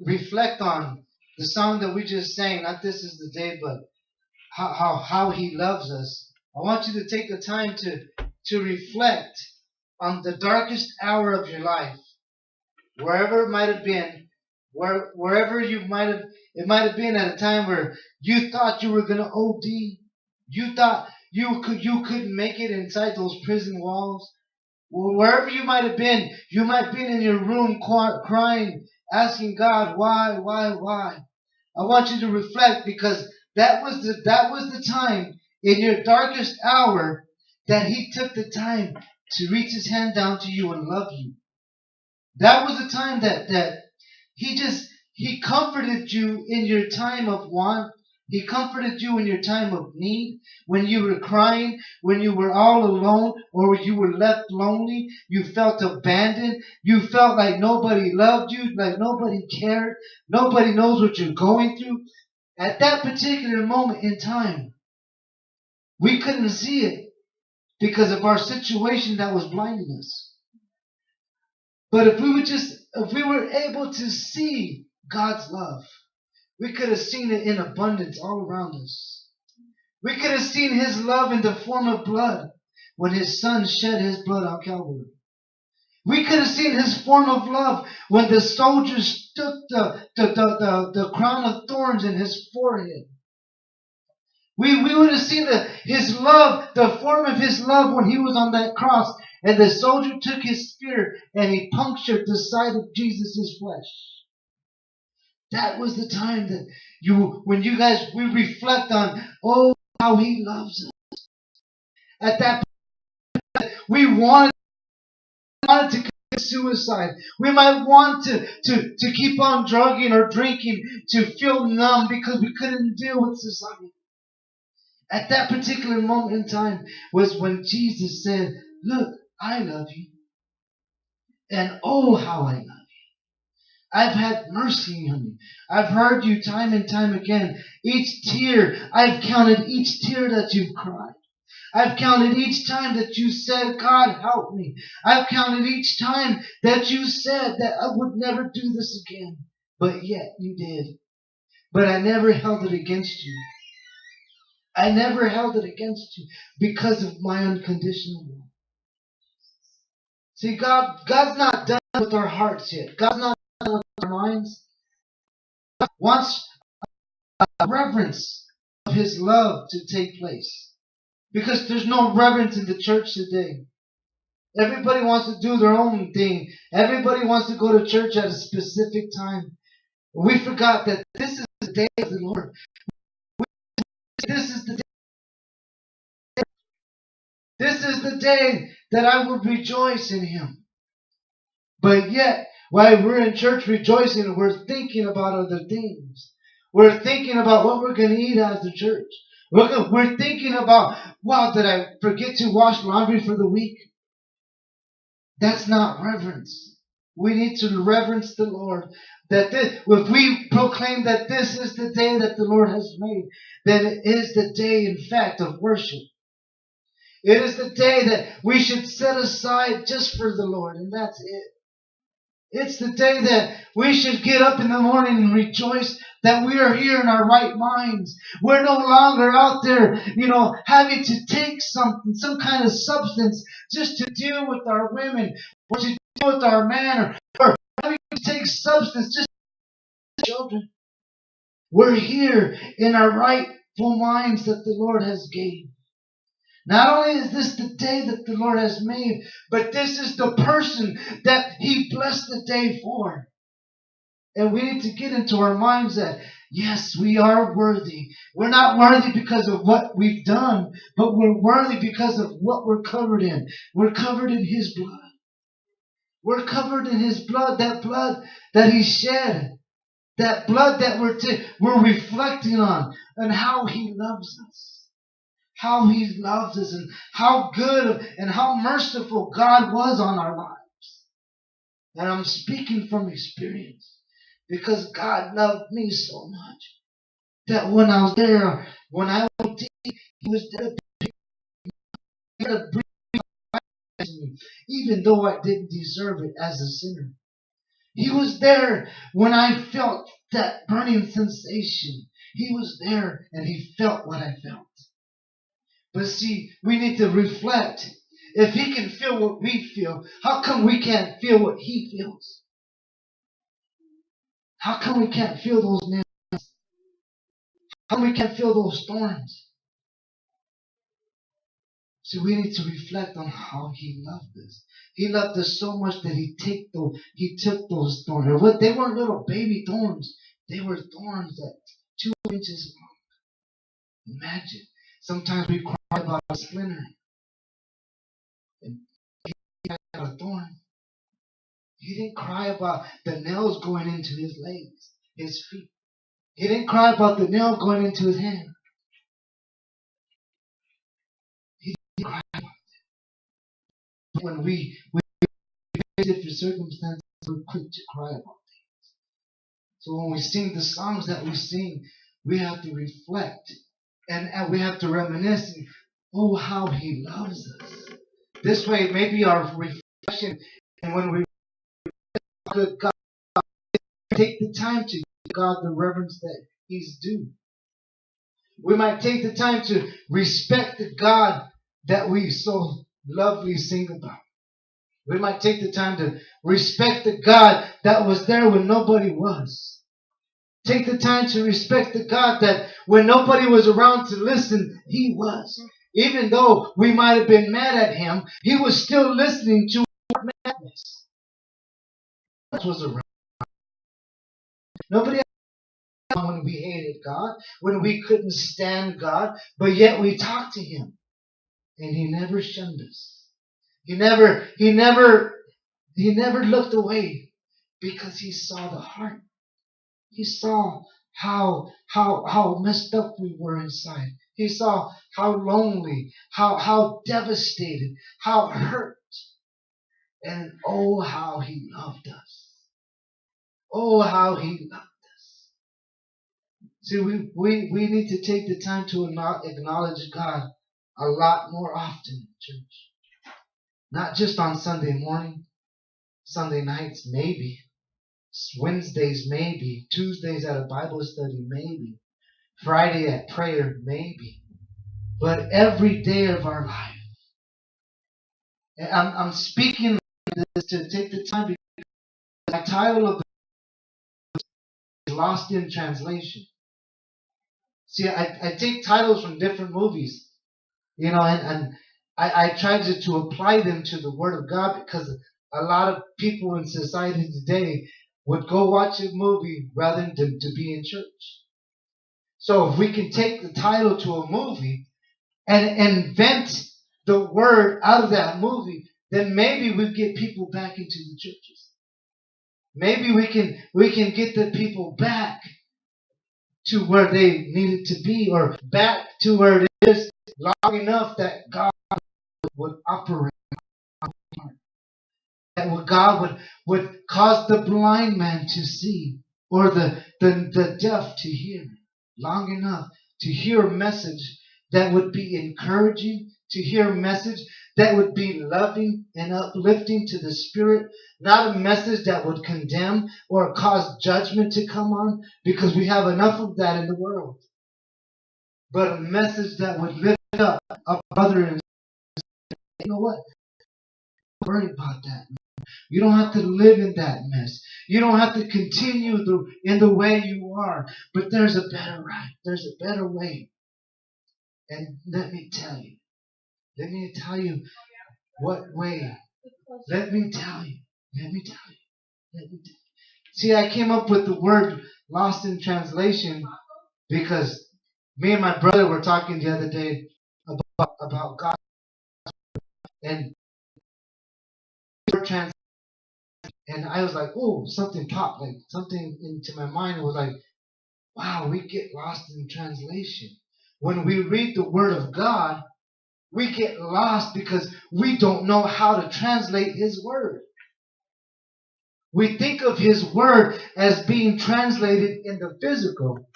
reflect on the song that we just sang, not "This Is the Day," but how He loves us. I want you to take the time to reflect on the darkest hour of your life, wherever it might have been, wherever you might have, it might have been at a time where you thought you were gonna OD, you thought you couldn't make it inside those prison walls. Wherever you might have been, you might have been in your room crying, asking God, why? I want you to reflect, because that was the time in your darkest hour that He took the time to reach His hand down to you and love you. That was the time that He comforted you in your time of want. He comforted you in your time of need, when you were crying, when you were all alone, or when you were left lonely, you felt abandoned, you felt like nobody loved you, like nobody cared, nobody knows what you're going through. At that particular moment in time, we couldn't see it because of our situation that was blinding us. But if we were able to see God's love, we could have seen it in abundance all around us. We could have seen His love in the form of blood when His Son shed His blood on Calvary. We could have seen His form of love when the soldiers stuck the crown of thorns in His forehead. We would have seen His love, the form of His love when He was on that cross, and the soldier took his spear and he punctured the side of Jesus' flesh. That was the time that we reflect on, oh, how He loves us. At that point, we wanted to commit suicide. We might want to keep on drugging or drinking to feel numb because we couldn't deal with society. At that particular moment in time was when Jesus said, look, I love you. And oh, how I love you. I've had mercy on you. I've heard you time and time again. Each tear, I've counted each tear that you've cried. I've counted each time that you said, God, help me. I've counted each time that you said that I would never do this again. But yet you did. But I never held it against you. I never held it against you because of my unconditional love. See, God's not done with our hearts yet. God's not done with our minds. God wants a reverence of His love to take place. Because there's no reverence in the church today. Everybody wants to do their own thing. Everybody wants to go to church at a specific time. We forgot that this is the day of the Lord. This is the day. This is the day that I will rejoice in Him. But yet, while we're in church rejoicing, we're thinking about other things. We're thinking about what we're going to eat as the church. We're thinking about, wow, did I forget to wash laundry for the week? That's not reverence. We need to reverence the Lord. If we proclaim that this is the day that the Lord has made, then it is the day, in fact, of worship. It is the day that we should set aside just for the Lord, and that's it. It's the day that we should get up in the morning and rejoice that we are here in our right minds. We're no longer out there, having to take some kind of substance just to deal with our women or to deal with our man, or having to take substance just to children. We're here in our rightful minds that the Lord has gave. Not only is this the day that the Lord has made, but this is the person that He blessed the day for. And we need to get into our minds that, yes, we are worthy. We're not worthy because of what we've done, but we're worthy because of what we're covered in. We're covered in His blood. We're covered in His blood, that blood that He shed. That blood that we're reflecting on, and how He loves us. How He loves us, and how good and how merciful God was on our lives. And I'm speaking from experience, because God loved me so much that when I was there, when I was deep, He was there to breathe life into me, even though I didn't deserve it as a sinner. He was there when I felt that burning sensation. He was there and he felt what I felt. But see, we need to reflect. If he can feel what we feel, how come we can't feel what he feels? How come we can't feel those nails? How come we can't feel those thorns? So we need to reflect on how he loved us. He loved us so much that he took those thorns. And what they weren't little baby thorns. They were thorns that 2 inches long. Imagine. Sometimes we cry about a splinter. And he had a thorn. He didn't cry about the nails going into his legs, his feet. He didn't cry about the nail going into his hand. He didn't cry about it. When we face different circumstances, we're quick to cry about it. So when we sing the songs that we sing, we have to reflect and we have to reminisce. Oh, how he loves us. This way, maybe our reflection, and when we God, take the time to give God the reverence that he's due. We might take the time to respect the God that we so lovely sing about. We might take the time to respect the God that was there when nobody was. Take the time to respect the God that when nobody was around to listen, he was. Even though we might have been mad at him, he was still listening to our madness. That was around. Nobody when we hated God, when we couldn't stand God, but yet we talked to him. And he never shunned us. He never looked away because he saw the heart. He saw how messed up we were inside. He saw how lonely, how devastated, how hurt. And oh, how he loved us. Oh, how he loved us. See, we need to take the time to acknowledge God a lot more often, church. Not just on Sunday morning, Sunday nights, maybe. Wednesdays, maybe. Tuesdays at a Bible study, maybe. Friday at prayer, maybe. But every day of our life. And I'm speaking this to take the time because the title of the is Lost in Translation. See, I take titles from different movies, and I try to apply them to the Word of God because a lot of people in society today would go watch a movie rather than to be in church. So if we can take the title to a movie and invent the word out of that movie, then maybe we get people back into the churches. Maybe we can get the people back to where they needed to be, or back to where it is long enough that God would operate. That God would cause the blind man to see, or the deaf to hear, long enough to hear a message that would be encouraging, to hear a message that would be loving and uplifting to the spirit, not a message that would condemn or cause judgment to come on, because we have enough of that in the world. But a message that would lift up a brother and say, you know what? Don't worry about that. You don't have to live in that mess. You don't have to continue in the way you are. But there's a better right. There's a better way. And let me tell you what way. Let me tell you. See, I came up with the word lost in translation because me and my brother were talking the other day about God and translation. And I was like, oh, something popped, like something into my mind. It was like, wow, we get lost in translation. When we read the Word of God, we get lost because we don't know how to translate His Word. We think of His Word as being translated in the physical,